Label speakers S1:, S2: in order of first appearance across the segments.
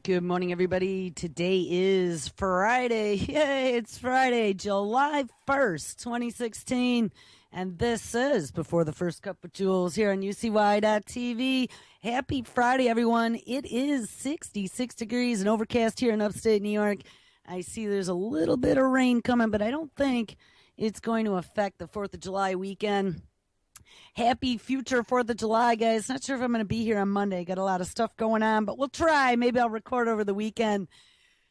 S1: Good morning, everybody. Today is Friday. Yay, it's Friday, July 1st, 2016. And this is Before the First Cup with Jules here on UCY.TV. Happy Friday, everyone. It is 66 degrees and overcast here in upstate New York. I see there's a little bit of rain coming, but I don't think it's going to affect the 4th of July weekend. Happy future 4th of July, guys. Not sure if I'm going to be here on Monday. Got a lot of stuff going on, but we'll try. Maybe I'll record over the weekend.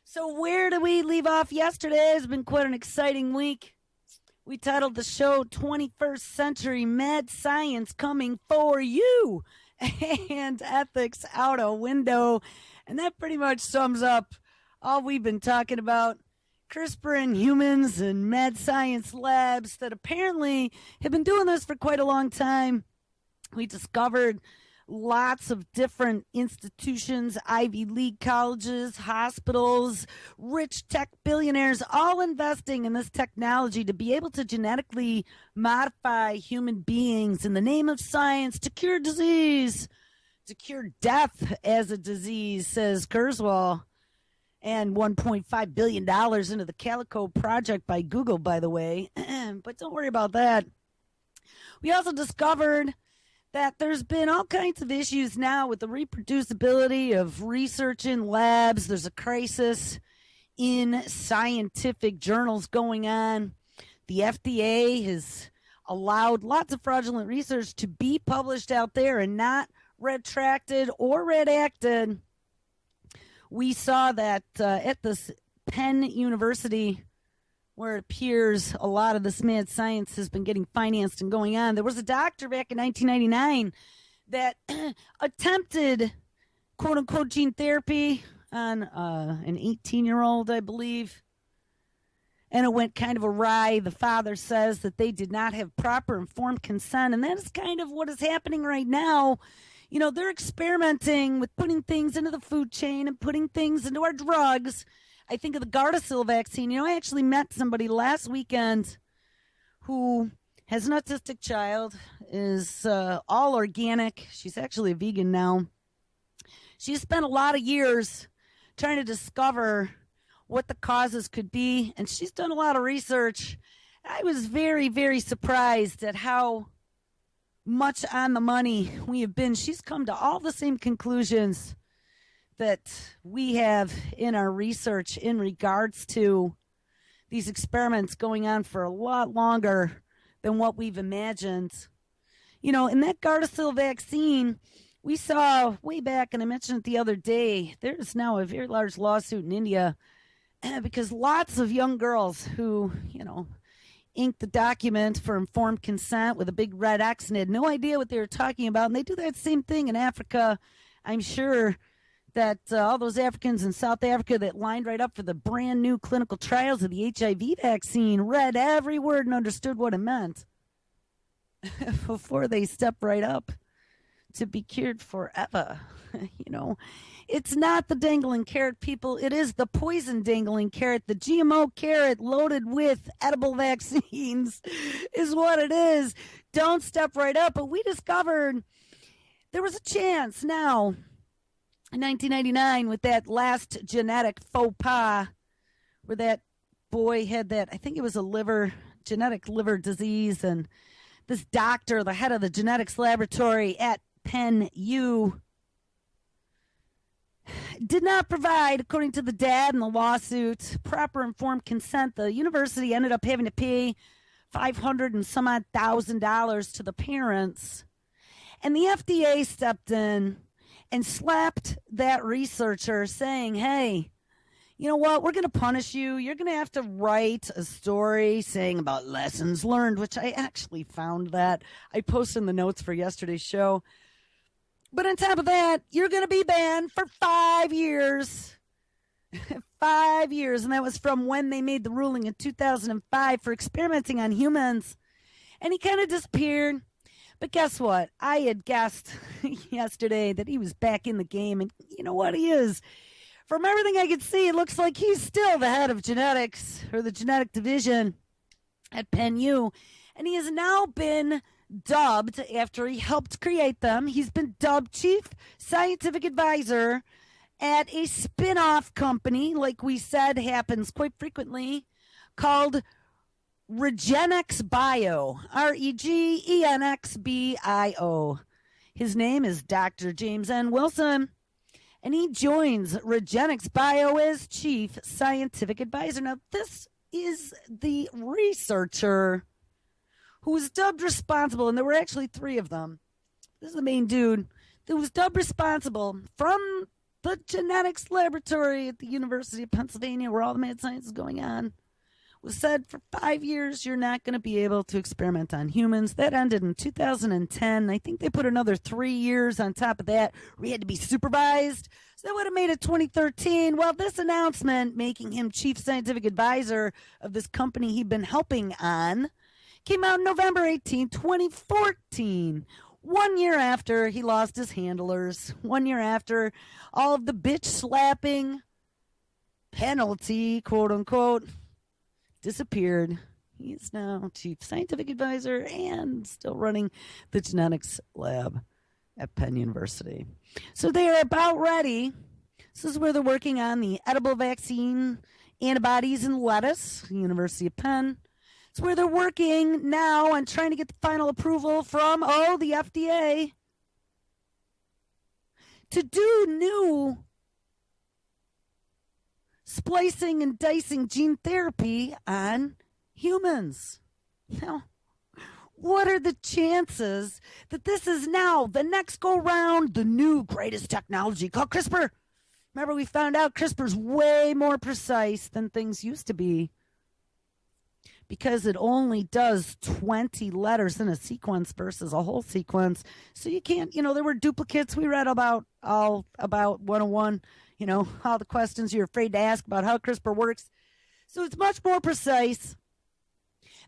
S1: So where did we leave off yesterday? It's been quite an exciting week. We titled the show 21st Century Mad Science Coming For You and Ethics Out a Window. And that pretty much sums up all we've been talking about. CRISPR in humans and mad science labs that apparently have been doing this for quite a long time. We discovered lots of different institutions, Ivy League colleges, hospitals, rich tech billionaires, all investing in this technology to be able to genetically modify human beings in the name of science to cure disease, to cure death as a disease, says Kurzweil. And $1.5 billion into the Calico project by Google, by the way. But don't worry about that. We also discovered that there's been all kinds of issues now with the reproducibility of research in labs. There's a crisis in scientific journals going on. The FDA has allowed lots of fraudulent research to be published out there and not retracted or redacted. We saw that at this Penn University, where it appears a lot of this mad science has been getting financed and going on. There was a doctor back in 1999 that attempted quote-unquote gene therapy on an 18-year-old, I believe. And it went kind of awry. The father says that they did not have proper informed consent. And that is kind of what is happening right now. You know, they're experimenting with putting things into the food chain and putting things into our drugs. I think of the Gardasil vaccine. You know, I actually met somebody last weekend who has an autistic child, is all organic. She's actually a vegan now. She spent a lot of years trying to discover what the causes could be, and she's done a lot of research. I was very, very surprised at how much on the money we have been. She's come to all the same conclusions that we have in our research in regards to these experiments going on for a lot longer than what we've imagined. You know, in that Gardasil vaccine, we saw way back, and I mentioned it the other day, there's now a very large lawsuit in India because lots of young girls who, you know, inked the document for informed consent with a big red X and had no idea what they were talking about. And they do that same thing in Africa. I'm sure that all those Africans in South Africa that lined right up for the brand new clinical trials of the HIV vaccine read every word and understood what it meant before they stepped right up to be cured forever. You know, it's not the dangling carrot, people. It is the poison dangling carrot. The GMO carrot loaded with edible vaccines is what it is. Don't step right up. But we discovered there was a chance now in 1999 with that last genetic faux pas where that boy had that, I think it was a genetic liver disease. And this doctor, the head of the genetics laboratory at Penn U, did not provide, according to the dad in the lawsuit, proper informed consent. The university ended up having to pay $500 and some odd thousand to the parents. And the FDA stepped in and slapped that researcher saying, hey, you know what, we're going to punish you. You're going to have to write a story saying about lessons learned, which I actually found that. I posted in the notes for yesterday's show. But on top of that, you're going to be banned for 5 years. 5 years. And that was from when they made the ruling in 2005 for experimenting on humans. And he kind of disappeared. But guess what? I had guessed yesterday that he was back in the game. And you know what? He is. From everything I could see, it looks like he's still the head of genetics, or the genetic division at Penn U. And he has now been dubbed, after he helped create them, he's been dubbed Chief Scientific Advisor at a spin-off company, like we said happens quite frequently, called Regenx Bio, REGENXBIO. His name is Dr. James N. Wilson, and he joins Regenx Bio as Chief Scientific Advisor. Now, this is the researcher who was dubbed responsible, and there were actually three of them. This is the main dude that was dubbed responsible from the genetics laboratory at the University of Pennsylvania, where all the mad science is going on. Was said for 5 years, you're not going to be able to experiment on humans. That ended in 2010. I think they put another 3 years on top of that where he had to be supervised. So that would have made it 2013. Well, this announcement making him chief scientific advisor of this company he'd been helping on came out November 18, 2014. 1 year after he lost his handlers. 1 year after all of the bitch slapping penalty, quote unquote, disappeared. He is now chief scientific advisor and still running the genetics lab at Penn University. So they are about ready. This is where they're working on the edible vaccine antibodies in lettuce, the University of Penn. It's where they're working now on trying to get the final approval from, the FDA to do new splicing and dicing gene therapy on humans. Now, what are the chances that this is now the next go round, the new greatest technology called CRISPR? Remember, we found out CRISPR's way more precise than things used to be because it only does 20 letters in a sequence versus a whole sequence. So you can't, there were duplicates. We read about 101, all the questions you're afraid to ask about how CRISPR works. So it's much more precise.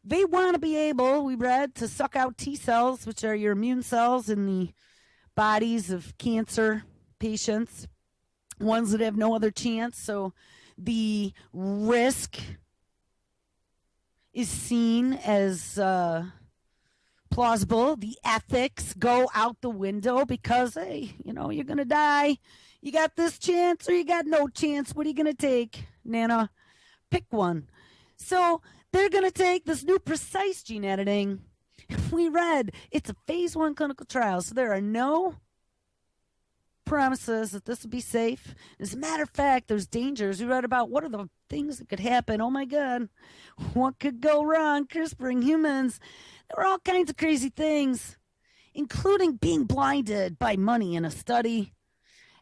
S1: They want to be able, we read, to suck out T cells, which are your immune cells in the bodies of cancer patients, ones that have no other chance. So the risk is seen as plausible. The ethics go out the window because, hey, you're going to die. You got this chance or you got no chance. What are you going to take, Nana? Pick one. So they're going to take this new precise gene editing. We read it's a phase 1 clinical trial, so there are no promises that this will be safe. As a matter of fact, there's dangers. We read about what are the things that could happen. Oh my God, what could go wrong? CRISPRing humans. There were all kinds of crazy things, including being blinded by money in a study.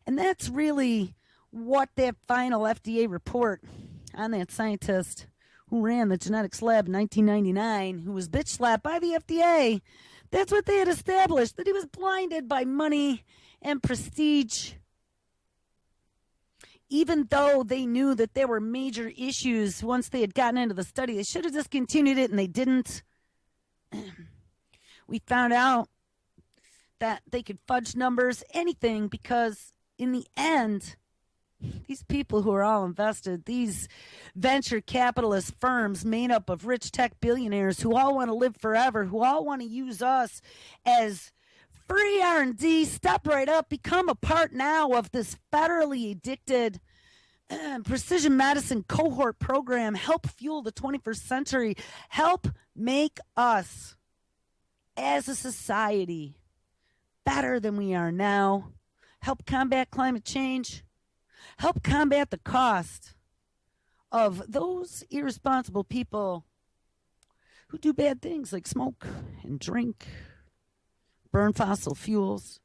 S1: And that's really what that final FDA report on that scientist who ran the genetics lab in 1999, who was bitch slapped by the FDA. That's what they had established, that he was blinded by money and prestige. Even though they knew that there were major issues once they had gotten into the study, they should have discontinued it, and they didn't. We found out that they could fudge numbers, anything, because in the end, these people who are all invested, these venture capitalist firms made up of rich tech billionaires who all want to live forever, who all want to use us as free R&D, step right up, become a part now of this federally addicted precision medicine cohort program, help fuel the 21st century, help make us as a society better than we are now, help combat climate change, help combat the cost of those irresponsible people who do bad things like smoke and drink, burn fossil fuels,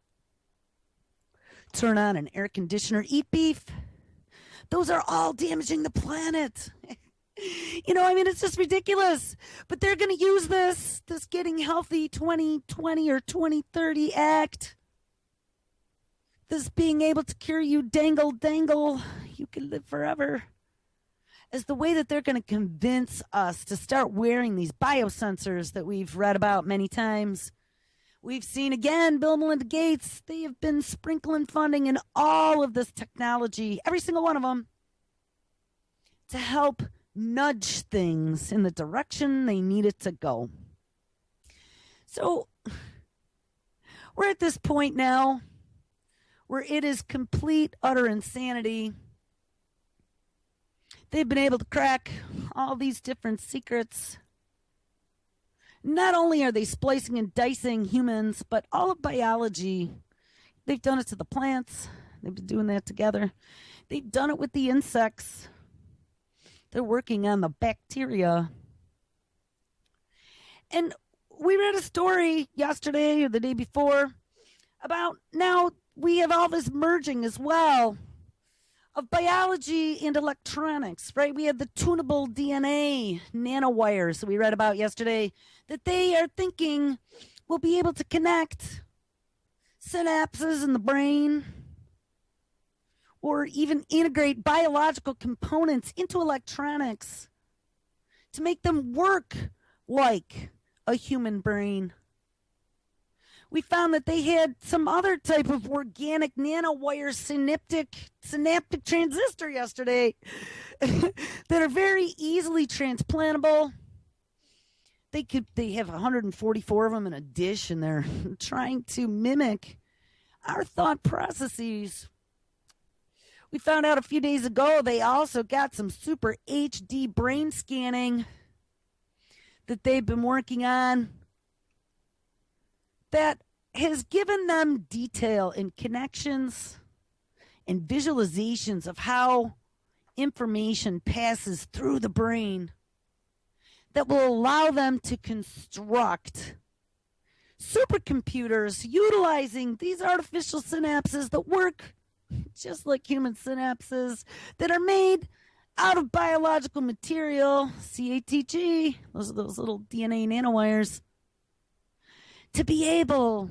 S1: turn on an air conditioner, eat beef. Those are all damaging the planet. It's just ridiculous. But they're going to use this Getting Healthy 2020 or 2030 Act, this being able to cure you, dangle, you can live forever, as the way that they're going to convince us to start wearing these biosensors that we've read about many times. We've seen, again, Bill and Melinda Gates, they have been sprinkling funding in all of this technology, every single one of them, to help nudge things in the direction they need it to go. So we're at this point now where it is complete, utter insanity. They've been able to crack all these different secrets. Not only are they splicing and dicing humans, but all of biology. They've done it to the plants. They've been doing that together. They've done it with the insects. They're working on the bacteria. And we read a story yesterday or the day before about now we have all this merging as well of biology and electronics, right? We have the tunable DNA nanowires that we read about yesterday that they are thinking will be able to connect synapses in the brain or even integrate biological components into electronics to make them work like a human brain. We found that they had some other type of organic nanowire synaptic transistor yesterday that are very easily transplantable. They have 144 of them in a dish, and they're trying to mimic our thought processes. We found out a few days ago they also got some super HD brain scanning that they've been working on that has given them detail and connections and visualizations of how information passes through the brain that will allow them to construct supercomputers utilizing these artificial synapses that work just like human synapses that are made out of biological material, CATG, those are those little DNA nanowires, to be able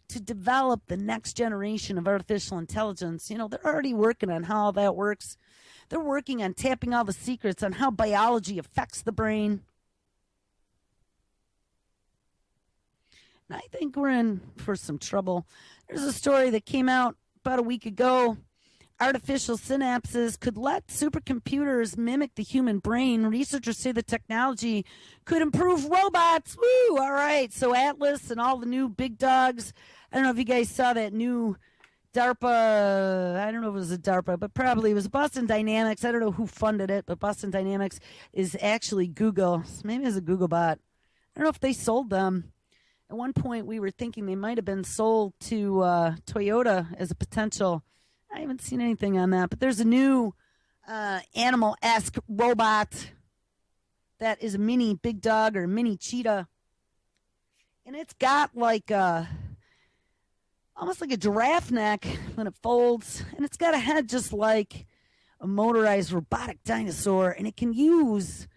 S1: to develop the next generation of artificial intelligence. You know, they're already working on how that works. They're working on tapping all the secrets on how biology affects the brain. And I think we're in for some trouble. There's a story that came out about a week ago. Artificial synapses could let supercomputers mimic the human brain. Researchers say the technology could improve robots. Woo! All right. So Atlas and all the new big dogs. I don't know if you guys saw that new DARPA. I don't know if it was a DARPA, but probably it was Boston Dynamics. I don't know who funded it, but Boston Dynamics is actually Google. Maybe it's a Google bot. I don't know if they sold them. At one point, we were thinking they might have been sold to Toyota as a potential. I haven't seen anything on that, but there's a new animal-esque robot that is a mini big dog or a mini cheetah. And it's got like almost like a giraffe neck when it folds. And it's got a head just like a motorized robotic dinosaur. And it can use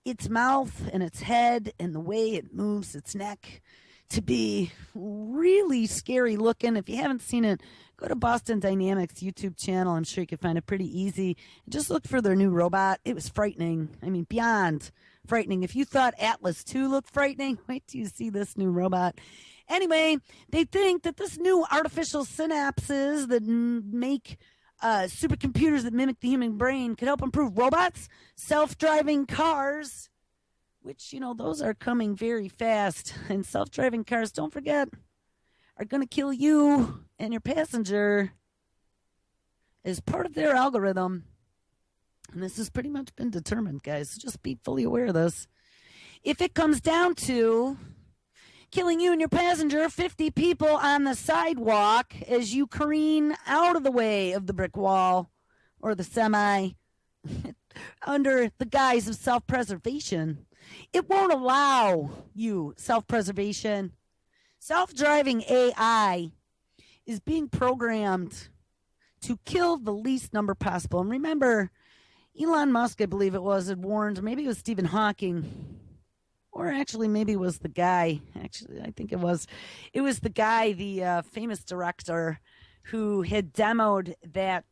S1: its mouth and its head and the way it moves its neck to be really scary looking. If you haven't seen it, go to Boston Dynamics YouTube channel. I'm sure you can find it pretty easy. Just look for their new robot. It was frightening. I mean, beyond frightening. If you thought Atlas 2 looked frightening, wait till you see this new robot. Anyway, they think that this new artificial synapses that make supercomputers that mimic the human brain could help improve robots, self-driving cars, which, you know, those are coming very fast. And self-driving cars, don't forget, are going to kill you and your passenger as part of their algorithm. And this has pretty much been determined, guys. So just be fully aware of this. If it comes down to killing you and your passenger, 50 people on the sidewalk as you careen out of the way of the brick wall or the semi under the guise of self-preservation, it won't allow you self-preservation. Self-driving AI is being programmed to kill the least number possible. And remember, Elon Musk, I believe it was, had warned, maybe it was Stephen Hawking, or actually maybe it was the guy. Actually, I think it was the guy, the famous director who had demoed that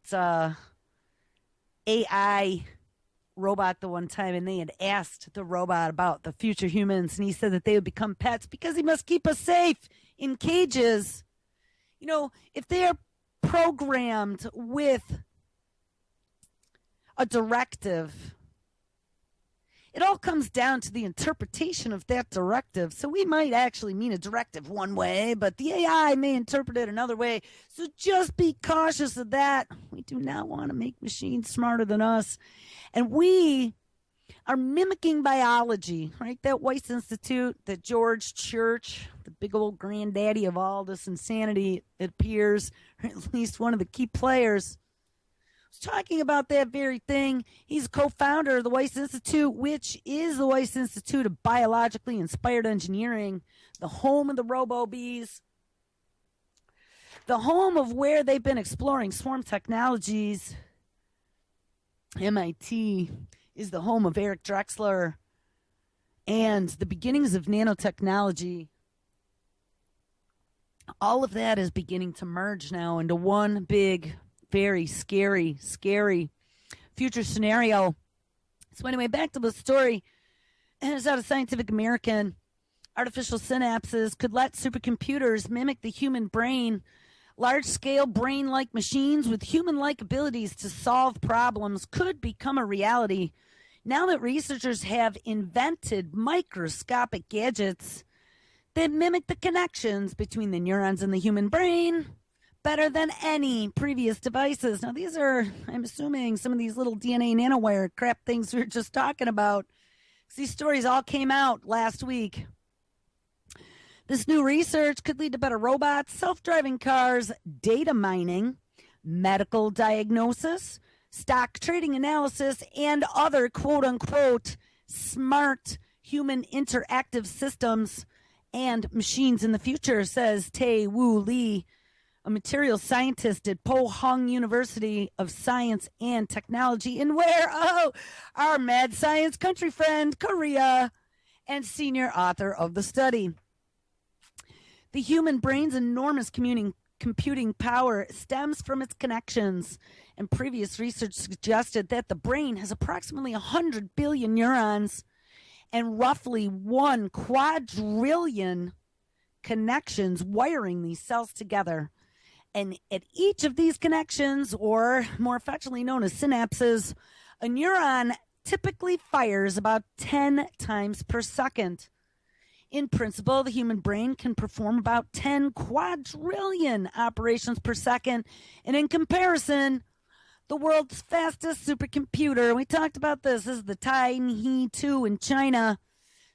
S1: AI robot the one time, and they had asked the robot about the future humans, and he said that they would become pets because he must keep us safe in cages. You know, if they are programmed with a directive, It all comes down to the interpretation of that directive. So we might actually mean a directive one way, but the AI may interpret it another way. So just be cautious of that. We do not want to make machines smarter than us. And we are mimicking biology, right? That Weiss Institute, that George Church, the big old granddaddy of all this insanity, it appears, or at least one of the key players, was talking about that very thing. He's a co-founder of the Weiss Institute, which is the Weiss Institute of Biologically Inspired Engineering, the home of the robo-bees, the home of where they've been exploring swarm technologies. MIT is the home of Eric Drexler and the beginnings of nanotechnology. All of that is beginning to merge now into one big, very scary future scenario. So anyway, back to the story. It's out of Scientific American. Artificial synapses could let supercomputers mimic the human brain. Large-scale brain-like machines with human-like abilities to solve problems could become a reality now that researchers have invented microscopic gadgets that mimic the connections between the neurons in the human brain better than any previous devices. Now, these are, I'm assuming, some of these little DNA nanowire crap things we were just talking about. These stories all came out last week. This new research could lead to better robots, self-driving cars, data mining, medical diagnosis, stock trading analysis, and other quote-unquote smart human interactive systems and machines in the future, says Tae-Woo Lee, a materials scientist at Po-Hung University of Science and Technology in where? Oh, our mad science country friend, Korea, and senior author of the study. The human brain's enormous computing power stems from its connections, and previous research suggested that the brain has approximately 100 billion neurons and roughly 1 quadrillion connections wiring these cells together. And at each of these connections, or more affectionately known as synapses, a neuron typically fires about 10 times per second. In principle, the human brain can perform about 10 quadrillion operations per second. And in comparison, the world's fastest supercomputer, we talked about this is the Tiny 2 in China,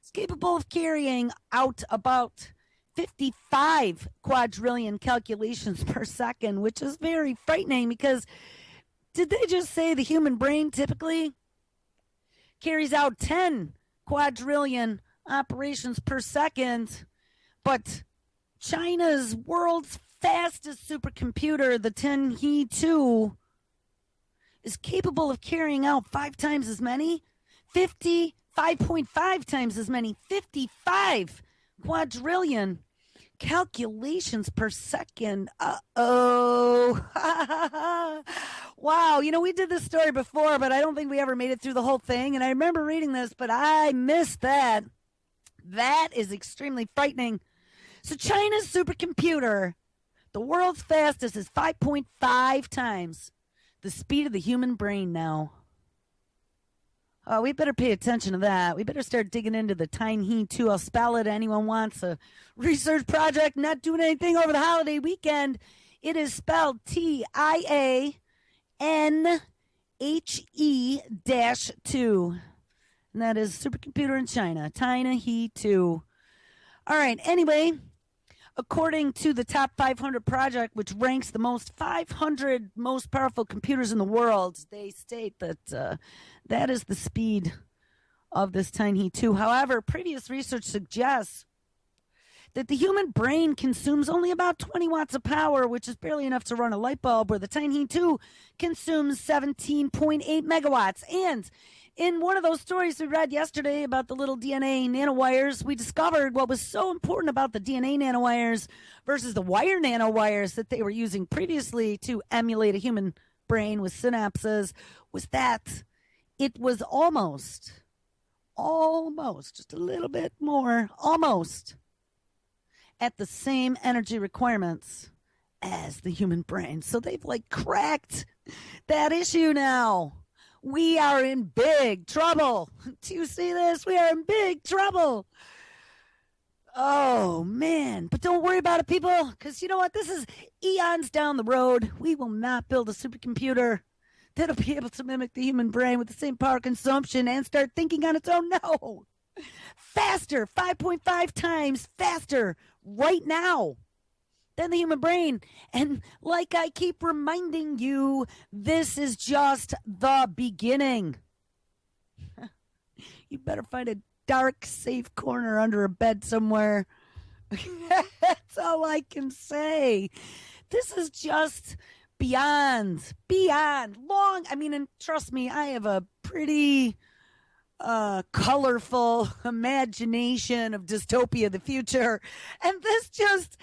S1: is capable of carrying out about 55 quadrillion calculations per second, which is very frightening because did they just say the human brain typically carries out 10 quadrillion operations per second, but China's world's fastest supercomputer, the Tiny 2, is capable of carrying out 5 times as many, 5.5 times as many, 55 quadrillion calculations per second. Wow. You know, we did this story before, but I don't think we ever made it through the whole thing. And I remember reading this, but I missed that. That is extremely frightening. So China's supercomputer, the world's fastest, is 5.5 times the speed of the human brain now. Oh, we better pay attention to that. We better start digging into the Tiny 2. I'll spell it. Anyone wants a research project, not doing anything over the holiday weekend. It is spelled TIANHE-2. And that is supercomputer in China, Tiny 2. All right, anyway, according to the Top 500 project, which ranks the 500 most powerful computers in the world, they state that that is the speed of this Tiny 2. However, previous research suggests that the human brain consumes only about 20 watts of power, which is barely enough to run a light bulb, where the Tiny 2 consumes 17.8 megawatts. And in one of those stories we read yesterday about the little DNA nanowires, we discovered what was so important about the DNA nanowires versus the wire nanowires that they were using previously to emulate a human brain with synapses was that it was almost, just a little bit more, almost at the same energy requirements as the human brain. So they've cracked that issue now. We are in big trouble. Do you see this? We are in big trouble. Oh, man. But don't worry about it, people, because you know what? This is eons down the road. We will not build a supercomputer that'll be able to mimic the human brain with the same power consumption and start thinking on its own. No. Faster, 5.5 times faster right now than the human brain. And like I keep reminding you, this is just the beginning. You better find a dark, safe corner under a bed somewhere. That's all I can say. This is just beyond long. I mean, and trust me, I have a pretty colorful imagination of dystopia, the future. And this just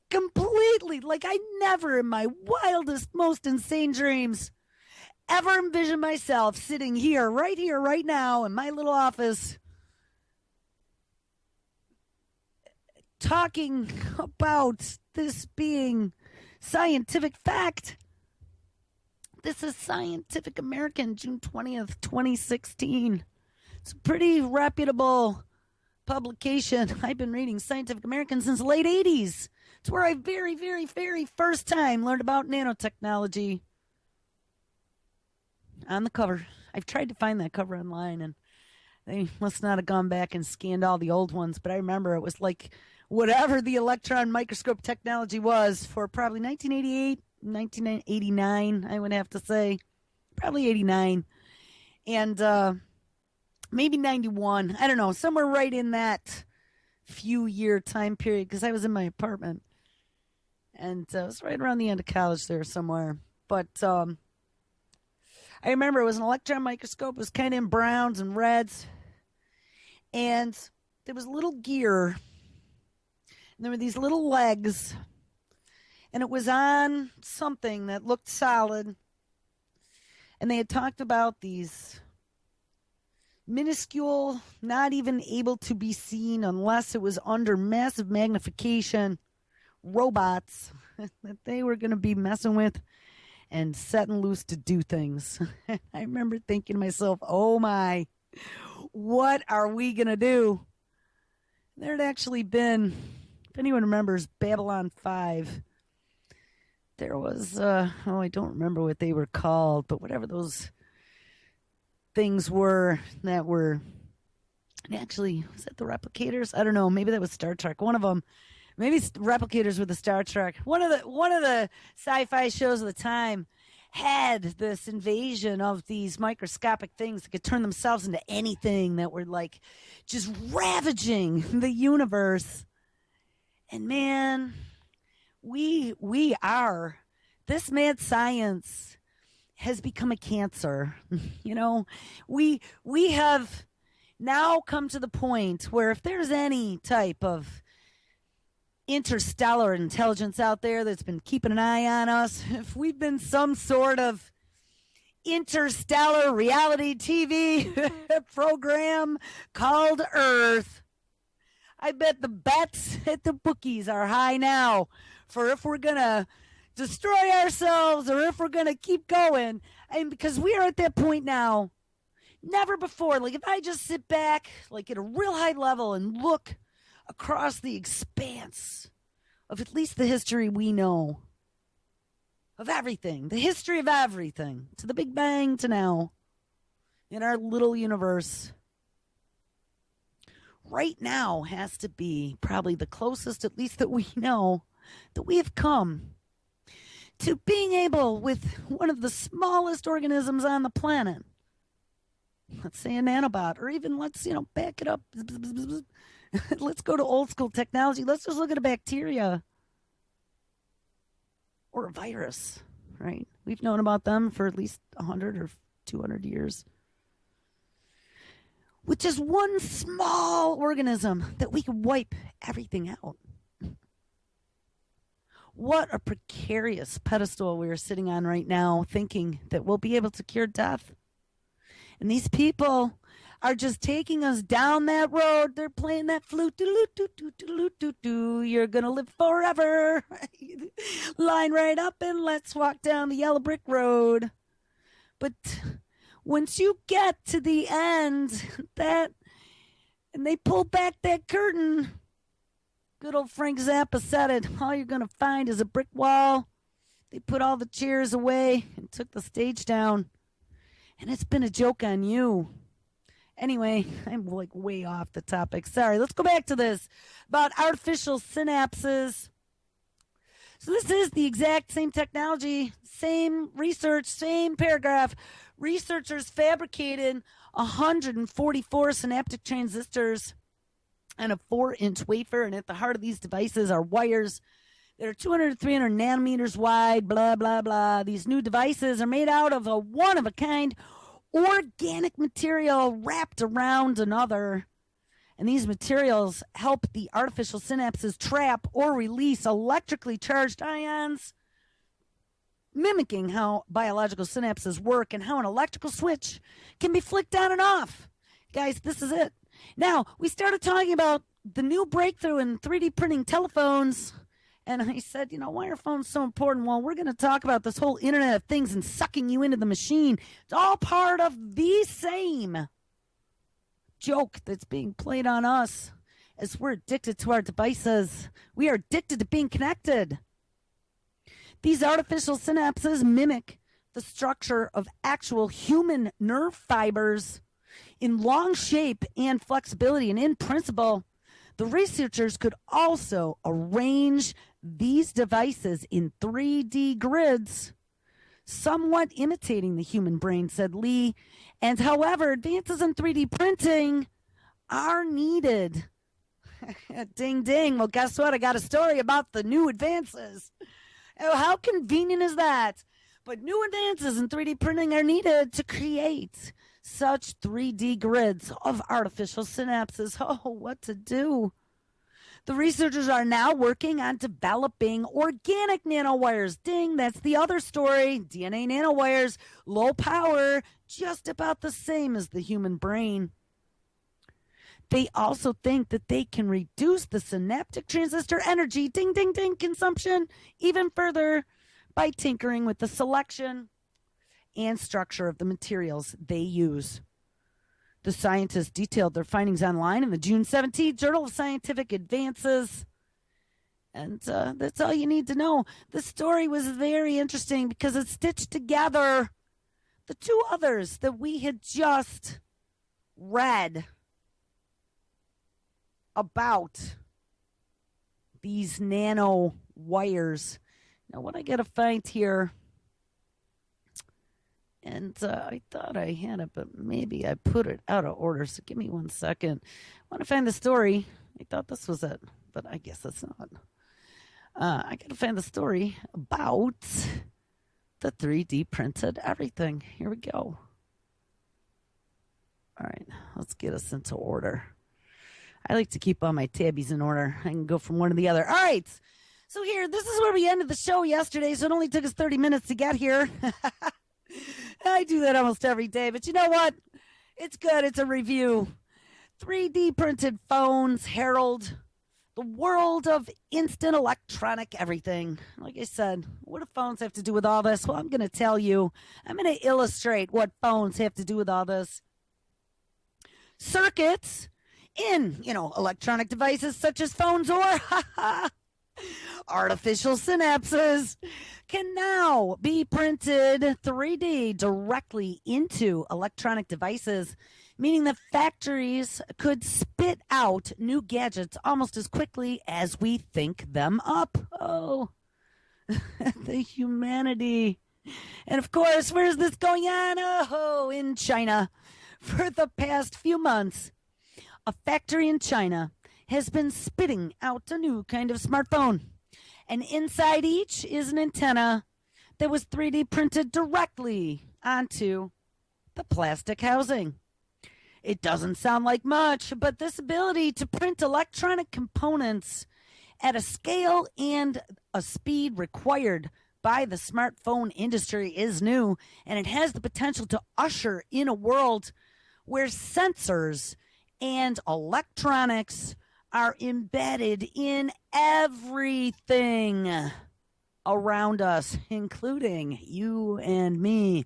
S1: completely, like, I never in my wildest, most insane dreams ever envisioned myself sitting here, right now in my little office talking about this being scientific fact. This is Scientific American, June 20th, 2016. It's a pretty reputable publication. I've been reading Scientific American since the late 80s. It's where I very, very, very first time learned about nanotechnology. On the cover. I've tried to find that cover online, and they must not have gone back and scanned all the old ones, but I remember it was like whatever the electron microscope technology was for probably 1988, 1989, I would have to say. Probably 89. And maybe 91. I don't know. Somewhere right in that few year time period, because I was in my apartment. And it was right around the end of college there somewhere. But I remember it was an electron microscope. It was kind of in browns and reds. And there was a little gear. And there were these little legs. And it was on something that looked solid. And they had talked about these minuscule, not even able to be seen unless it was under massive magnification, robots that they were going to be messing with and setting loose to do things. I remember thinking to myself, oh my, what are we going to do? There had actually been, if anyone remembers, Babylon 5. There was, I don't remember what they were called, but whatever those things were that were, actually, was that the replicators? I don't know. Maybe that was Star Trek. One of them. Maybe replicators were the Star Trek. One of the sci-fi shows of the time had this invasion of these microscopic things that could turn themselves into anything, that were like just ravaging the universe. And man, we are, this mad science has become a cancer. You know, we have now come to the point where if there's any type of interstellar intelligence out there that's been keeping an eye on us, if we've been some sort of interstellar reality TV program called Earth, I bet the bets at the bookies are high now for if we're going to destroy ourselves or if we're going to keep going. And because we are at that point now, never before. Like if I just sit back, like at a real high level and look across the expanse of at least the history we know of everything, the history of everything, to the Big Bang to now, in our little universe, right now has to be probably the closest, at least that we know, that we have come to being able, with one of the smallest organisms on the planet, let's say a nanobot, or even let's, back it up. Let's go to old school technology. Let's just look at a bacteria or a virus, right? We've known about them for at least 100 or 200 years. With just one small organism that we can wipe everything out. What a precarious pedestal we are sitting on right now, thinking that we'll be able to cure death. And these people are just taking us down that road. They're playing that flute. You're going to live forever. Line right up and let's walk down the yellow brick road. But once you get to the end, and they pull back that curtain, good old Frank Zappa said it, all you're going to find is a brick wall. They put all the chairs away and took the stage down. And it's been a joke on you. Anyway, I'm like way off the topic. Sorry, let's go back to this about artificial synapses. So this is the exact same technology, same research, same paragraph. Researchers fabricated 144 synaptic transistors and a 4-inch wafer, and at the heart of these devices are wires that are 200 to 300 nanometers wide, blah, blah, blah. These new devices are made out of a one-of-a-kind organic material wrapped around another. And these materials help the artificial synapses trap or release electrically charged ions, mimicking how biological synapses work and how an electrical switch can be flicked on and off. Guys, this is it. Now, we started talking about the new breakthrough in 3D printing telephones. And I said, why are phones so important? Well, we're going to talk about this whole Internet of Things and sucking you into the machine. It's all part of the same joke that's being played on us as we're addicted to our devices. We are addicted to being connected. These artificial synapses mimic the structure of actual human nerve fibers in long shape and flexibility. And in principle, the researchers could also arrange these devices in 3D grids, somewhat imitating the human brain, said Lee. And however, advances in 3D printing are needed. Ding, ding. Well, guess what? I got a story about the new advances. Oh, how convenient is that? But new advances in 3D printing are needed to create such 3D grids of artificial synapses. Oh, what to do? The researchers are now working on developing organic nanowires. Ding, that's the other story. DNA nanowires, low power, just about the same as the human brain. They also think that they can reduce the synaptic transistor energy, ding, ding, ding, consumption even further by tinkering with the selection and structure of the materials they use. The scientists detailed their findings online in the June 17th Journal of Scientific Advances. And that's all you need to know. The story was very interesting because it stitched together the two others that we had just read about these nano wires. Now, what I got to find here, and I thought I had it, but maybe I put it out of order. So give me 1 second. I want to find the story. I thought this was it, but I guess it's not. I got to find the story about the 3D printed everything. Here we go. All right, let's get us into order. I like to keep all my tabbies in order. I can go from one to the other. All right. So here, this is where we ended the show yesterday, so it only took us 30 minutes to get here. I do that almost every day, but you know what? It's good. It's a review. 3D printed phones herald the world of instant electronic everything. Like I said, what do phones have to do with all this? Well, I'm going to tell you. I'm going to illustrate what phones have to do with all this. Circuits in, electronic devices such as phones or artificial synapses can now be printed 3D directly into electronic devices, meaning that factories could spit out new gadgets almost as quickly as we think them up. Oh, the humanity. And of course, where's this going on? Oh, in China. For the past few months, a factory in China has been spitting out a new kind of smartphone. And inside each is an antenna that was 3D printed directly onto the plastic housing. It doesn't sound like much, but this ability to print electronic components at a scale and a speed required by the smartphone industry is new, and it has the potential to usher in a world where sensors and electronics are embedded in everything around us, including you and me.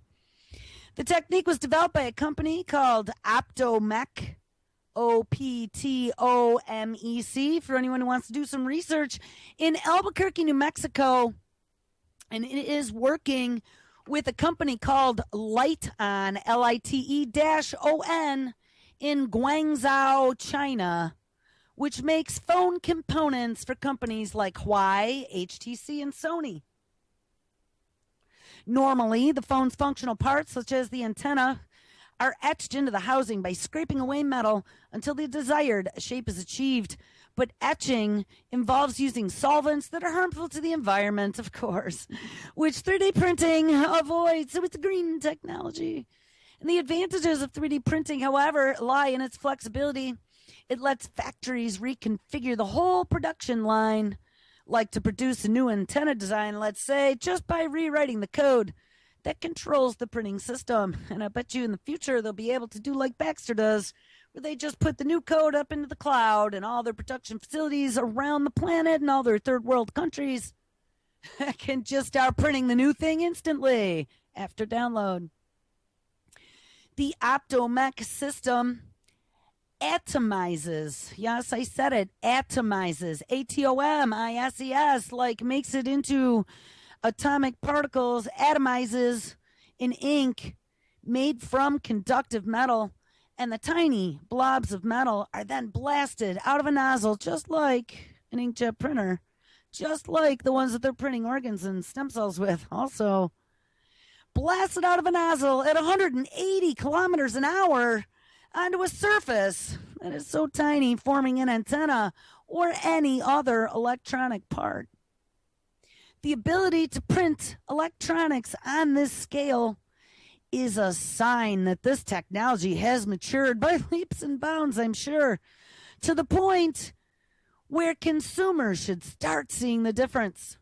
S1: The technique was developed by a company called Optomec, Optomec, for anyone who wants to do some research, in Albuquerque, New Mexico. And it is working with a company called Lite-On, Lite-On, in Guangzhou, China, which makes phone components for companies like Huawei, HTC, and Sony. Normally, the phone's functional parts, such as the antenna, are etched into the housing by scraping away metal until the desired shape is achieved. But etching involves using solvents that are harmful to the environment, of course, which 3D printing avoids. So it's green technology. And the advantages of 3D printing, however, lie in its flexibility. It lets factories reconfigure the whole production line, like to produce a new antenna design, let's say, just by rewriting the code that controls the printing system. And I bet you in the future they'll be able to do like Baxter does, where they just put the new code up into the cloud, and all their production facilities around the planet and all their third world countries can just start printing the new thing instantly after download. The Optomec system atomizes. Yes, I said it. Atomizes. Atomises, like makes it into atomic particles, atomizes in ink made from conductive metal, and the tiny blobs of metal are then blasted out of a nozzle, just like an inkjet printer, just like the ones that they're printing organs and stem cells with. Also, blasted out of a nozzle at 180 kilometers an hour onto a surface that is so tiny, forming an antenna or any other electronic part. The ability to print electronics on this scale is a sign that this technology has matured by leaps and bounds, I'm sure, to the point where consumers should start seeing the difference.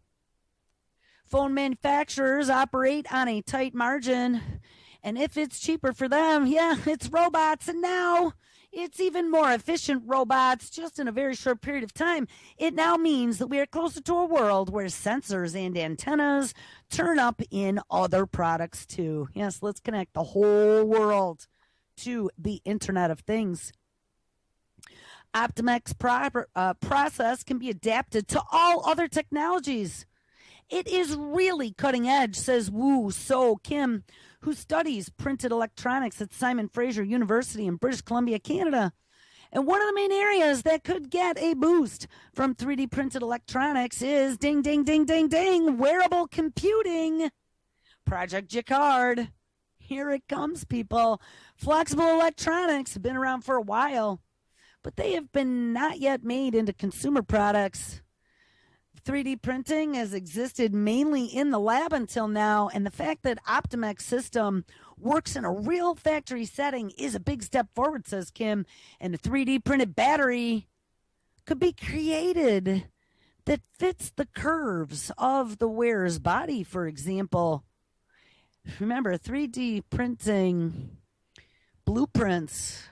S1: Phone manufacturers operate on a tight margin, and if it's cheaper for them, it's robots. And now it's even more efficient robots just in a very short period of time. It now means that we are closer to a world where sensors and antennas turn up in other products too. Yes, let's connect the whole world to the Internet of Things. Optomec's process can be adapted to all other technologies. It is really cutting edge, says Woo So Kim, who studies printed electronics at Simon Fraser University in British Columbia, Canada. And one of the main areas that could get a boost from 3D printed electronics is ding, ding, ding, ding, ding, wearable computing. Project Jacquard. Here it comes, people. Flexible electronics have been around for a while, but they have been not yet made into consumer products. 3D printing has existed mainly in the lab until now, and the fact that Optomec's system works in a real factory setting is a big step forward, says Kim. And a 3D printed battery could be created that fits the curves of the wearer's body, for example. Remember, 3D printing blueprints,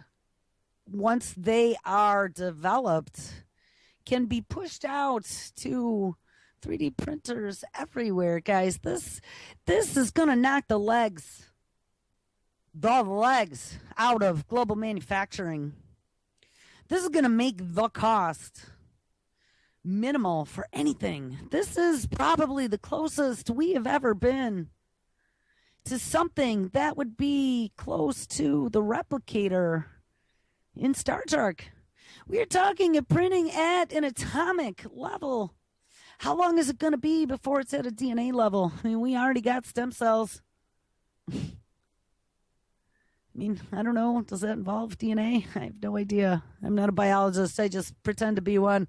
S1: once they are developed, can be pushed out to 3D printers everywhere, guys. This is going to knock the legs out of global manufacturing. This is going to make the cost minimal for anything. This is probably the closest we have ever been to something that would be close to the replicator in Star Trek. We're talking of printing at an atomic level. How long is it going to be before it's at a DNA level? I mean, we already got stem cells. I mean, I don't know. Does that involve DNA? I have no idea. I'm not a biologist. I just pretend to be one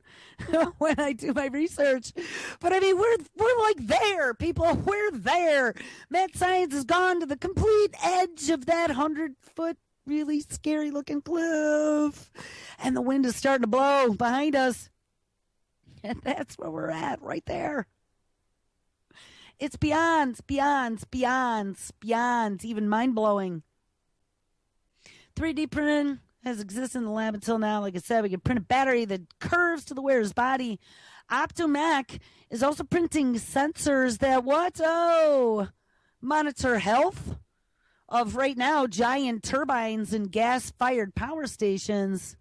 S1: when I do my research. But I mean, we're like there, people. We're there. Mad science has gone to the complete edge of that 100-foot really scary looking cliff, and the wind is starting to blow behind us, and that's where we're at, right there. It's beyond even mind-blowing. 3D printing has existed in the lab until now. Like I said, we can print a battery that curves to the wearer's body. Optomec is also printing sensors that monitor health of right now giant turbines and gas-fired power stations.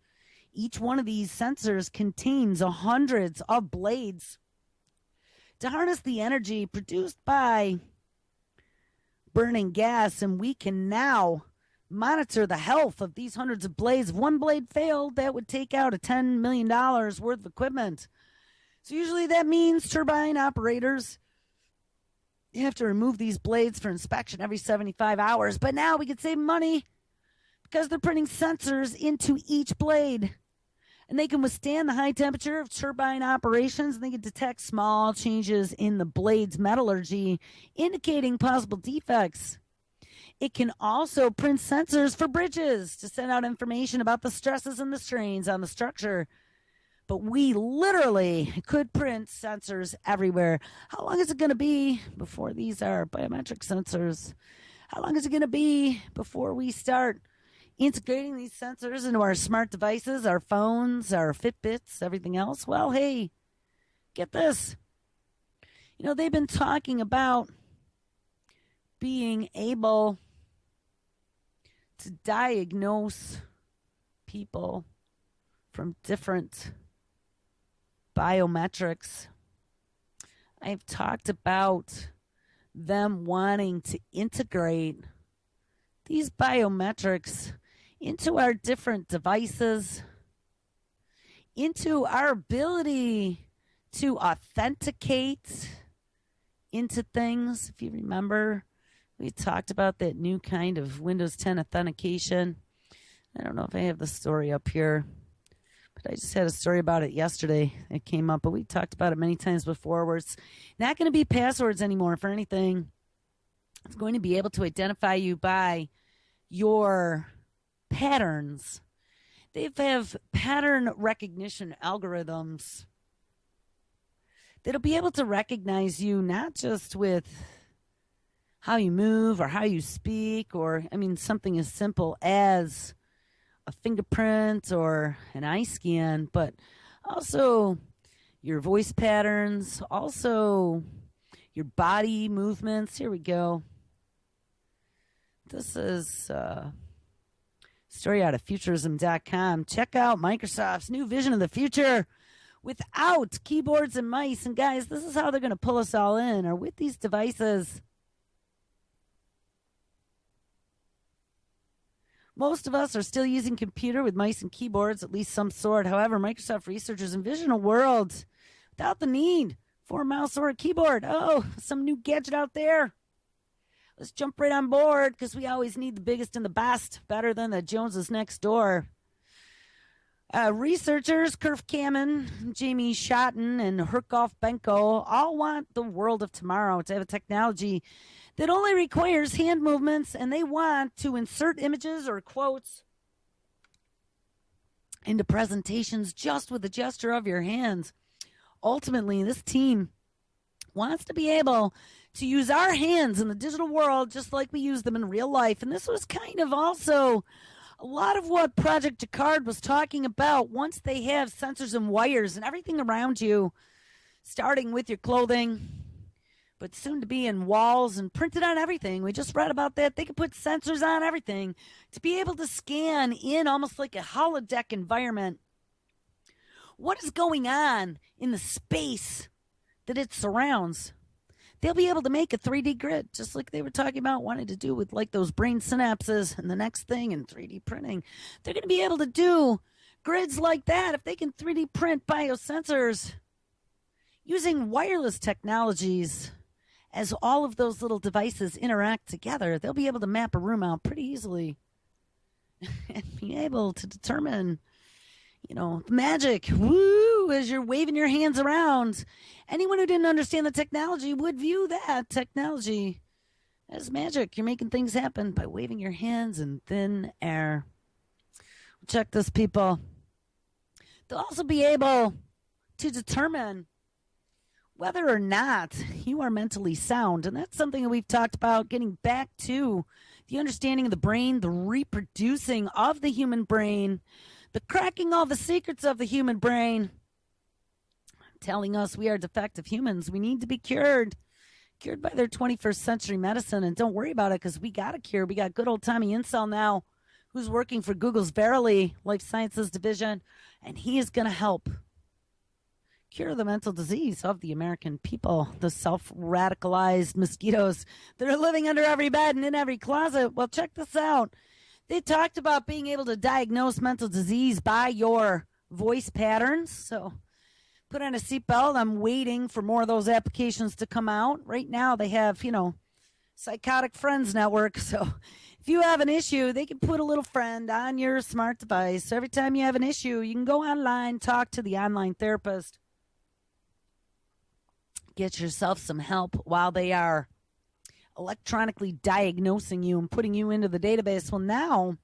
S1: Each one of these sensors contains hundreds of blades to harness the energy produced by burning gas, and we can now monitor the health of these hundreds of blades. If one blade failed, that would take out a $10 million worth of equipment. So usually that means turbine operators have to remove these blades for inspection every 75 hours. But now we can save money because they're putting sensors into each blade. And they can withstand the high temperature of turbine operations, and they can detect small changes in the blade's metallurgy, indicating possible defects. It can also print sensors for bridges to send out information about the stresses and the strains on the structure. But we literally could print sensors everywhere. How long is it going to be before these are biometric sensors? How long is it going to be before we start integrating these sensors into our smart devices, our phones, our Fitbits, everything else? Well, hey, get this. You know, they've been talking about being able to diagnose people from different biometrics. I've talked about them wanting to integrate these biometrics into our different devices, into our ability to authenticate into things. If you remember, we talked about that new kind of Windows 10 authentication. I don't know if I have the story up here, but I just had a story about it yesterday. It came up, but we talked about it many times before, where it's not going to be passwords anymore for anything. It's going to be able to identify you by your patterns. They have pattern recognition algorithms that'll be able to recognize you not just with how you move or how you speak, or, I mean, something as simple as a fingerprint or an eye scan, but also your voice patterns, also your body movements. Here we go. This is a story out of futurism.com. Check out Microsoft's new vision of the future without keyboards and mice. And guys, this is how they're going to pull us all in, or with these devices. Most of us are still using computer with mice and keyboards, at least some sort. However, Microsoft researchers envision a world without the need for a mouse or a keyboard. Oh, some new gadget out there. Let's jump right on board, because we always need the biggest and the best, better than the Joneses next door. Researchers Kirk Kamen, Jamie Schotten, and Herkhoff Benko all want the world of tomorrow to have a technology that only requires hand movements, and they want to insert images or quotes into presentations just with the gesture of your hands. Ultimately, this team wants to be able to use our hands in the digital world just like we use them in real life. And this was kind of also a lot of what Project Jacquard was talking about. Once they have sensors and wires and everything around you, starting with your clothing, but soon to be in walls and printed on everything. We just read about that. They could put sensors on everything to be able to scan in almost like a holodeck environment what is going on in the space that it surrounds. They'll be able to make a 3D grid, just like they were talking about wanting to do with like those brain synapses and the next thing in 3D printing. They're going to be able to do grids like that if they can 3D print biosensors using wireless technologies. As all of those little devices interact together, they'll be able to map a room out pretty easily and be able to determine, you know, the magic. Woo! As you're waving your hands around. Anyone who didn't understand the technology would view that technology as magic. You're making things happen by waving your hands in thin air. Check this, people. They'll also be able to determine whether or not you are mentally sound. And that's something that we've talked about, getting back to the understanding of the brain, the reproducing of the human brain, the cracking all the secrets of the human brain, telling us we are defective humans. We need to be cured. cured by their 21st century medicine. And don't worry about it because we got a cure. We got good old Tommy Insel now, who's working for Google's Verily Life Sciences division, and he is going to help cure the mental disease of the American people, the self-radicalized mosquitoes that are living under every bed and in every closet. Well, check this out. They talked about being able to diagnose mental disease by your voice patterns. So put on a seatbelt. I'm waiting for more of those applications to come out. Right now they have, Psychotic Friends Network. So if you have an issue, they can put a little friend on your smart device. So every time you have an issue, you can go online, talk to the online therapist, get yourself some help while they are electronically diagnosing you and putting you into the database. Well, now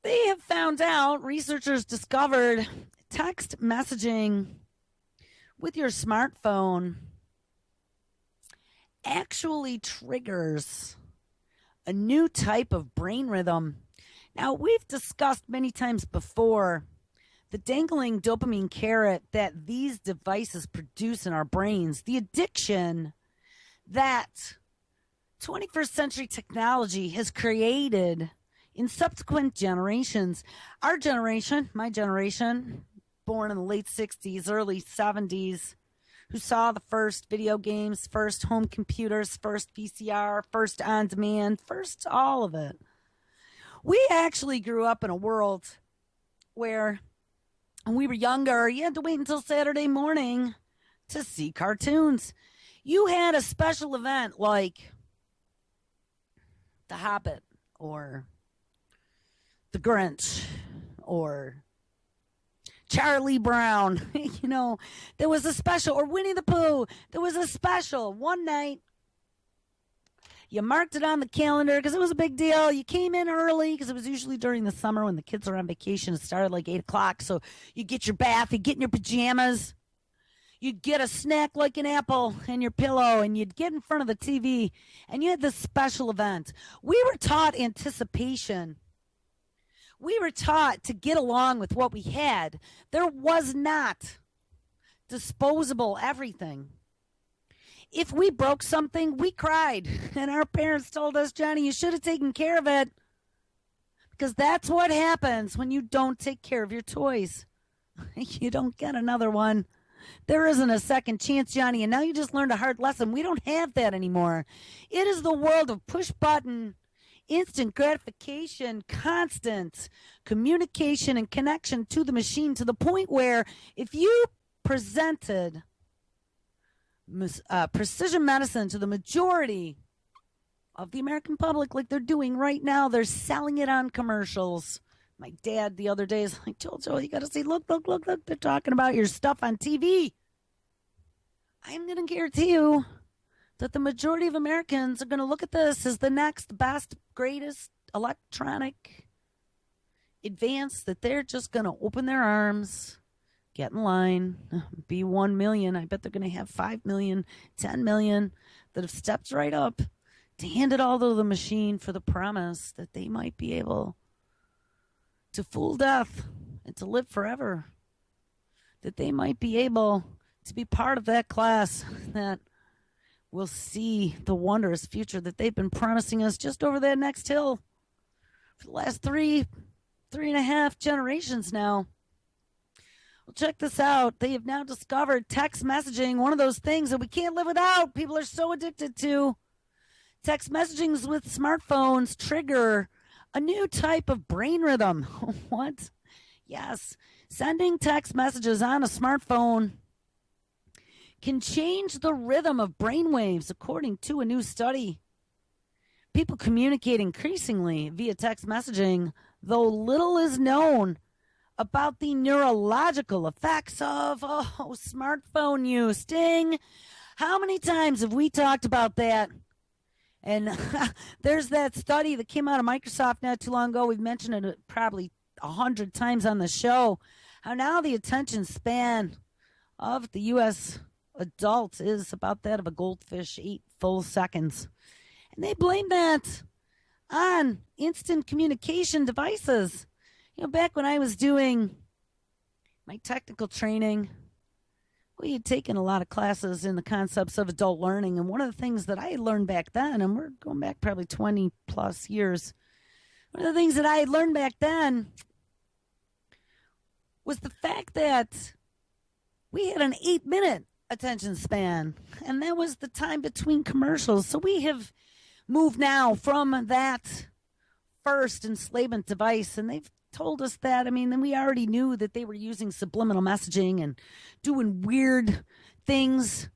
S1: they have found out, researchers discovered text messaging with your smartphone actually triggers a new type of brain rhythm. Now, we've discussed many times before the dangling dopamine carrot that these devices produce in our brains, the addiction that 21st century technology has created in subsequent generations. Our generation, my generation, born in the late 60s, early 70s, who saw the first video games, first home computers, first VCR, first on demand, first all of it. We actually grew up in a world where when we were younger, you had to wait until Saturday morning to see cartoons. You had a special event like The Hobbit or The Grinch or Charlie Brown. There was a special, or Winnie the Pooh. There was a special one night. You marked it on the calendar because it was a big deal. You came in early because it was usually during the summer when the kids are on vacation. It started like 8 o'clock. So you get your bath, you get in your pajamas. You'd get a snack like an apple and your pillow, and you'd get in front of the TV, and you had this special event. We were taught anticipation. We were taught to get along with what we had. There was not disposable everything. If we broke something, we cried. And our parents told us, Johnny, you should have taken care of it. Because that's what happens when you don't take care of your toys. You don't get another one. There isn't a second chance, Johnny. And now you just learned a hard lesson. We don't have that anymore. It is the world of push button, instant gratification, constant communication and connection to the machine, to the point where if you presented precision medicine to the majority of the American public like they're doing right now, they're selling it on commercials. My dad the other day is like, Joel, you got to see, look, they're talking about your stuff on TV. I'm going to guarantee you that the majority of Americans are going to look at this as the next best, greatest electronic advance, that they're just going to open their arms, get in line, be 1 million. I bet they're going to have 5 million, 10 million that have stepped right up to hand it all to the machine for the promise that they might be able to fool death and to live forever, that they might be able to be part of that class that will see the wondrous future that they've been promising us just over that next hill for the last three and a half generations now. Well, check this out. They have now discovered text messaging, one of those things that we can't live without. People are so addicted to. Text messagings with smartphones trigger a new type of brain rhythm. What? Yes. Sending text messages on a smartphone can change the rhythm of brain waves, according to a new study. People communicate increasingly via text messaging, though little is known about the neurological effects of smartphone use. Sting, how many times have we talked about that? And there's that study that came out of Microsoft not too long ago. We've mentioned it probably 100 times on the show. How now the attention span of the U.S. adult is about that of a goldfish, 8 full seconds. And they blame that on instant communication devices. Back when I was doing my technical training we had taken a lot of classes in the concepts of adult learning. And one of the things that I had learned back then, and we're going back probably 20 plus years, one of the things that I had learned back then was the fact that we had an 8-minute attention span, and that was the time between commercials. So we have moved now from that first enslavement device, and they've told us that. I mean, then we already knew that they were using subliminal messaging and doing weird things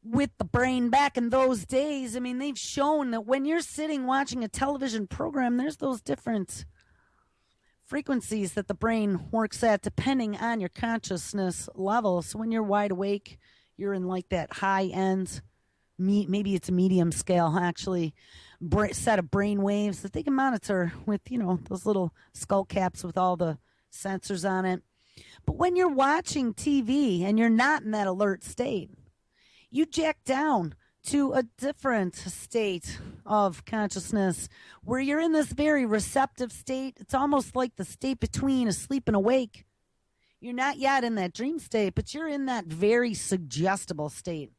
S1: with the brain back in those days. I mean, they've shown that when you're sitting watching a television program, there's those different frequencies that the brain works at depending on your consciousness level. So when you're wide awake, you're in like that high end, maybe it's a medium scale actually, set of brain waves that they can monitor with, those little skull caps with all the sensors on it. But when you're watching TV and you're not in that alert state, you jack down to a different state of consciousness where you're in this very receptive state. It's almost like the state between asleep and awake. You're not yet in that dream state, but you're in that very suggestible state.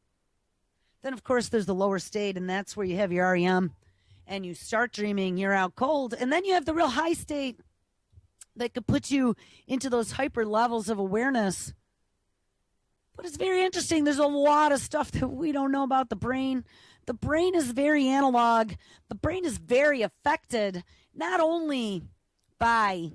S1: Then, of course, there's the lower state, and that's where you have your REM, and you start dreaming, you're out cold. And then you have the real high state that could put you into those hyper levels of awareness. But it's very interesting. There's a lot of stuff that we don't know about the brain. The brain is very analog. The brain is very affected, not only by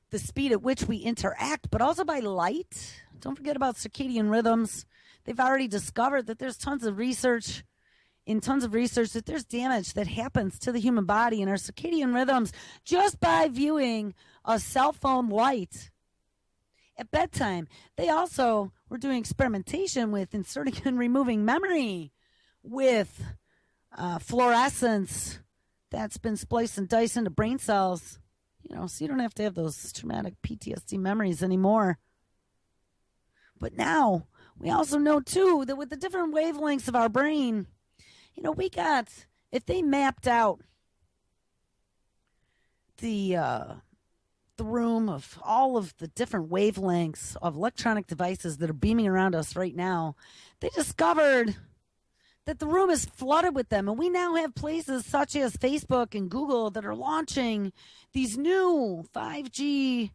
S1: the speed at which we interact, but also by light. Don't forget about circadian rhythms. They've already discovered that there's tons of research that there's damage that happens to the human body and our circadian rhythms just by viewing a cell phone light at bedtime. They also were doing experimentation with inserting and removing memory with fluorescence that's been spliced and diced into brain cells, so you don't have to have those traumatic PTSD memories anymore. But now we also know, too, that with the different wavelengths of our brain, if they mapped out the room of all of the different wavelengths of electronic devices that are beaming around us right now, they discovered that the room is flooded with them. And we now have places such as Facebook and Google that are launching these new 5G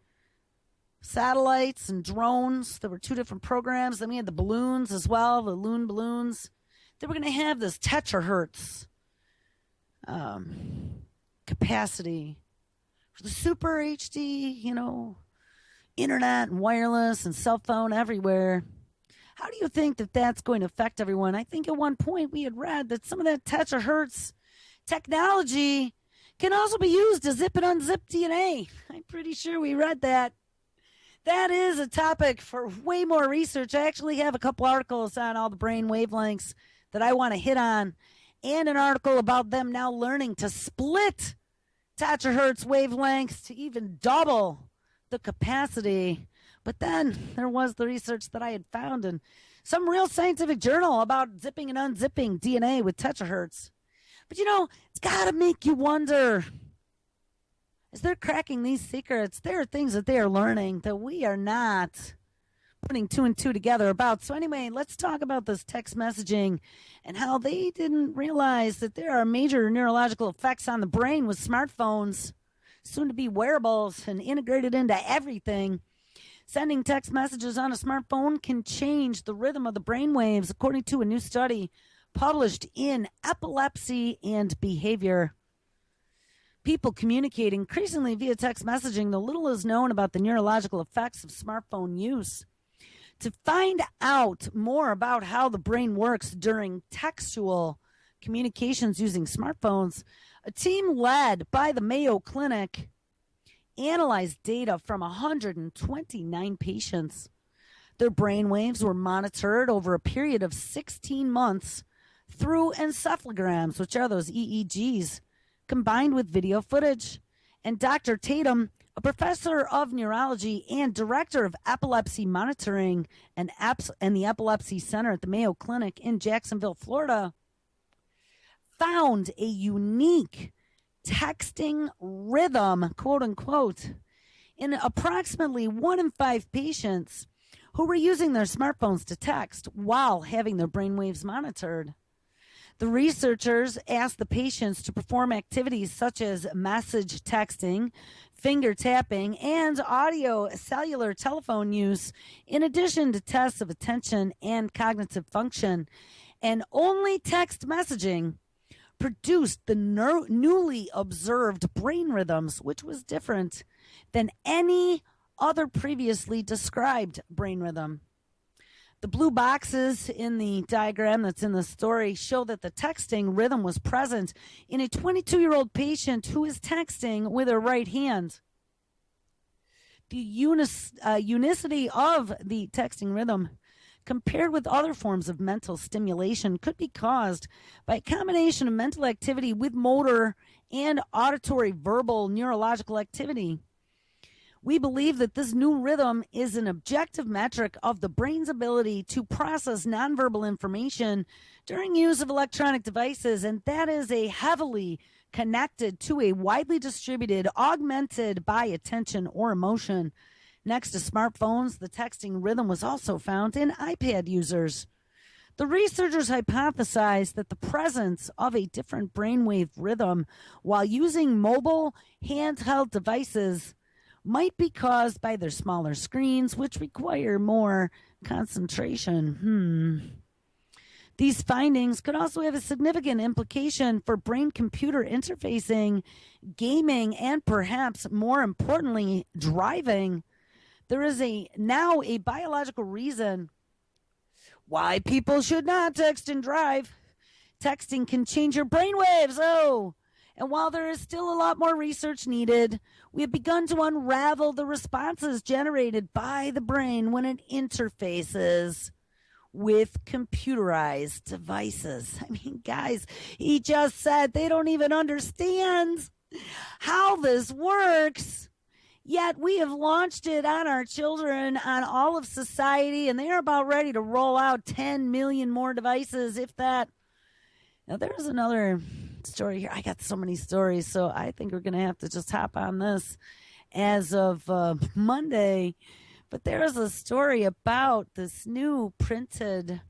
S1: satellites and drones. There were 2 different programs. Then we had the balloons as well, the loon balloons. They were going to have this terahertz capacity for the super HD, internet and wireless and cell phone everywhere. How do you think that that's going to affect everyone? I think at one point we had read that some of that terahertz technology can also be used to zip and unzip DNA. I'm pretty sure we read that. That is a topic for way more research. I actually have a couple articles on all the brain wavelengths that I want to hit on, and an article about them now learning to split terahertz wavelengths to even double the capacity. But then there was the research that I had found in some real scientific journal about zipping and unzipping DNA with terahertz. But it's got to make you wonder, as they're cracking these secrets, there are things that they are learning that we are not putting 2 and 2 together about. So anyway, let's talk about this text messaging and how they didn't realize that there are major neurological effects on the brain with smartphones, soon to be wearables and integrated into everything. Sending text messages on a smartphone can change the rhythm of the brain waves, according to a new study published in Epilepsy and Behavior. People communicate increasingly via text messaging, though little is known about the neurological effects of smartphone use. To find out more about how the brain works during textual communications using smartphones, a team led by the Mayo Clinic analyzed data from 129 patients. Their brain waves were monitored over a period of 16 months through encephalograms, which are those EEGs, combined with video footage. And Dr. Tatum, a professor of neurology and director of epilepsy monitoring and the Epilepsy Center at the Mayo Clinic in Jacksonville, Florida, found a unique texting rhythm, quote unquote, in approximately 1 in 5 patients who were using their smartphones to text while having their brainwaves monitored. The researchers asked the patients to perform activities such as message texting, finger tapping, and audio cellular telephone use, in addition to tests of attention and cognitive function. And only text messaging produced the newly observed brain rhythms, which was different than any other previously described brain rhythm. The blue boxes in the diagram that's in the story show that the texting rhythm was present in a 22-year-old patient who is texting with her right hand. The unicity of the texting rhythm, compared with other forms of mental stimulation, could be caused by a combination of mental activity with motor and auditory verbal neurological activity. We believe that this new rhythm is an objective metric of the brain's ability to process nonverbal information during use of electronic devices, and that is a heavily connected to a widely distributed, augmented by attention or emotion. Next to smartphones, the texting rhythm was also found in iPad users. The researchers hypothesized that the presence of a different brainwave rhythm while using mobile handheld devices might be caused by their smaller screens, which require more concentration. These findings could also have a significant implication for brain-computer interfacing, gaming, and perhaps more importantly, driving. There is now a biological reason why people should not text and drive. Texting can change your brainwaves. And while there is still a lot more research needed, we have begun to unravel the responses generated by the brain when it interfaces with computerized devices. I mean, guys, he just said they don't even understand how this works. Yet we have launched it on our children, on all of society, and they are about ready to roll out 10 million more devices, if that. Now, there's another story here. I got so many stories, so I think we're going to have to just hop on this as of Monday. But there is a story about this new printed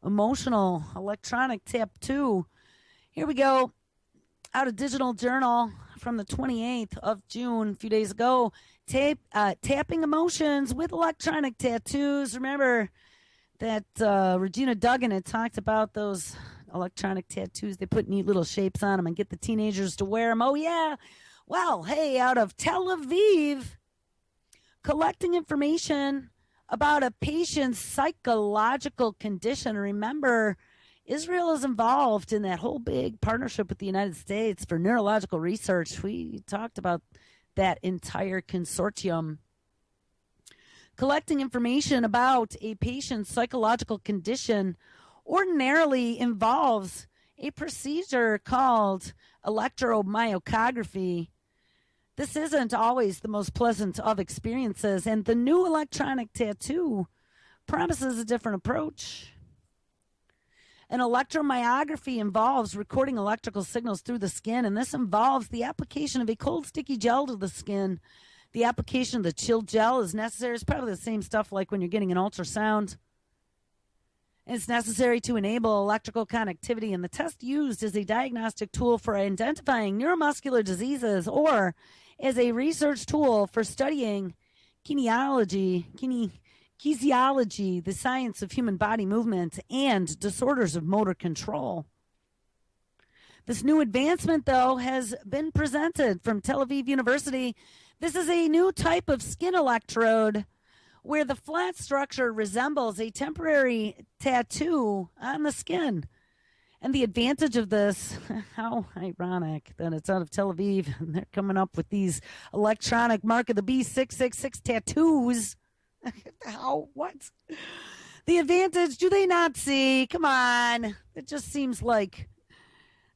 S1: emotional electronic tattoo. Here we go. Out of Digital Journal from the 28th of June, a few days ago. Tapping emotions with electronic tattoos. Remember that Regina Duggan had talked about those electronic tattoos. They put neat little shapes on them and get the teenagers to wear them. Oh, yeah. Well, hey, out of Tel Aviv, collecting information about a patient's psychological condition. Remember, Israel is involved in that whole big partnership with the United States for neurological research. We talked about that entire consortium. Collecting information about a patient's psychological condition ordinarily involves a procedure called electromyography. This isn't always the most pleasant of experiences, and the new electronic tattoo promises a different approach. An electromyography involves recording electrical signals through the skin, and this involves the application of a cold, sticky gel to the skin. The application of the chilled gel is necessary. It's probably the same stuff like when you're getting an ultrasound. It's necessary to enable electrical connectivity, and the test used is a diagnostic tool for identifying neuromuscular diseases or as a research tool for studying kinesiology, the science of human body movement, and disorders of motor control. This new advancement, though, has been presented from Tel Aviv University. This is a new type of skin electrode where the flat structure resembles a temporary tattoo on the skin. And the advantage of this, how ironic that it's out of Tel Aviv and they're coming up with these electronic Mark of the Beast 666 tattoos. How? What? The advantage, do they not see? Come on. It just seems like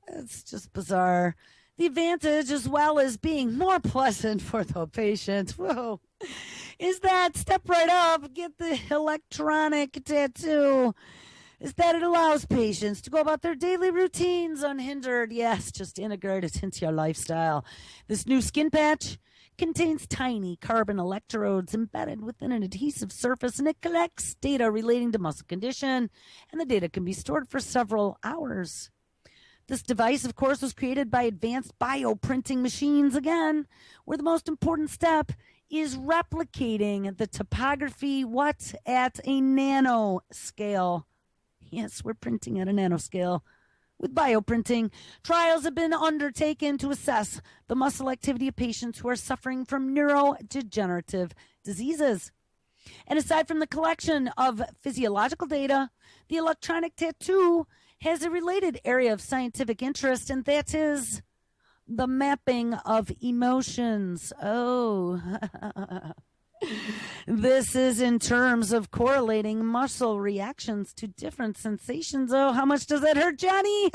S1: it's just bizarre. The advantage, as well as being more pleasant for the patient, is that step right up, get the electronic tattoo, is that it allows patients to go about their daily routines unhindered. Yes, just integrate it into your lifestyle. This new skin patch contains tiny carbon electrodes embedded within an adhesive surface, and it collects data relating to muscle condition, and the data can be stored for several hours. This device, of course, was created by advanced bioprinting machines, again, where the most important step is replicating the topography, at a nanoscale. Yes, we're printing at a nanoscale. With bioprinting, trials have been undertaken to assess the muscle activity of patients who are suffering from neurodegenerative diseases. And aside from the collection of physiological data, the electronic tattoo has a related area of scientific interest, and that is the mapping of emotions. Oh, this is in terms of correlating muscle reactions to different sensations. Oh, how much does that hurt, Johnny?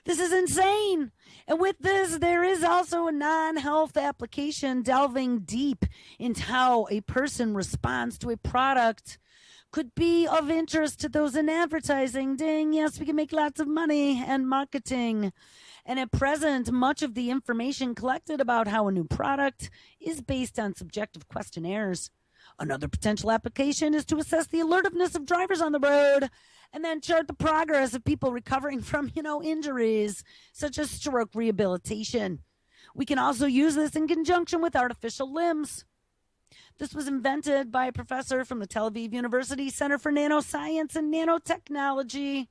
S1: This is insane. And with this, there is also a non-health application delving deep into how a person responds to a product. Could be of interest to those in advertising. Ding, yes, we can make lots of money and marketing. And at present, much of the information collected about how a new product is based on subjective questionnaires. Another potential application is to assess the alertiveness of drivers on the road and then chart the progress of people recovering from, injuries, such as stroke rehabilitation. We can also use this in conjunction with artificial limbs. This was invented by a professor from the Tel Aviv University Center for Nanoscience and Nanotechnology,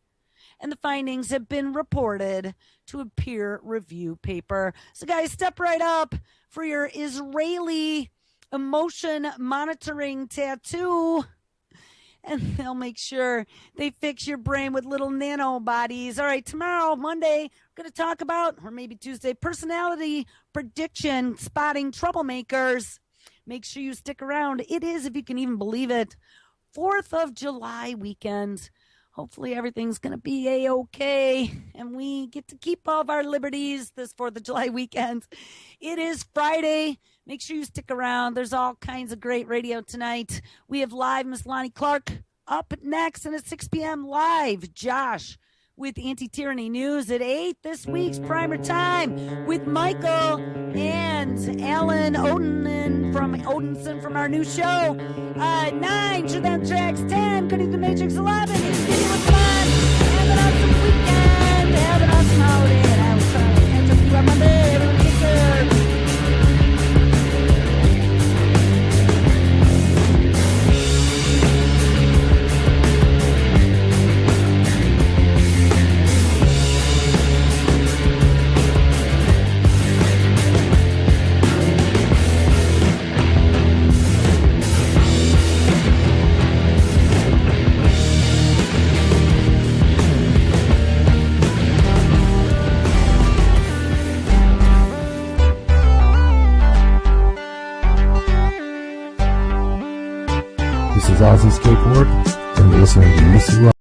S1: and the findings have been reported to a peer review paper. So guys, step right up for your Israeli emotion monitoring tattoo, and they'll make sure they fix your brain with little nano bodies. All right, tomorrow, Monday, we're going to talk about, or maybe Tuesday, personality prediction, spotting troublemakers. Make sure you stick around. It is, if you can even believe it, 4th of July weekend. Hopefully everything's going to be A-okay, and we get to keep all of our liberties this 4th of July weekend. It is Friday. Make sure you stick around. There's all kinds of great radio tonight. We have live Miss Lonnie Clark up next, and at 6 p.m. live, Josh with Anti-Tyranny News at 8. This week's Primer Time with Michael and Alan Odinson from our new show. 9, Should Them Tracks 10, Cutting the Matrix 11. It's video with fun. Have an awesome weekend. Have an awesome holiday. And I will try to catch up to you on Monday. Everyone take care.
S2: This is Ozzy Skateboard, and you're listening to UCY.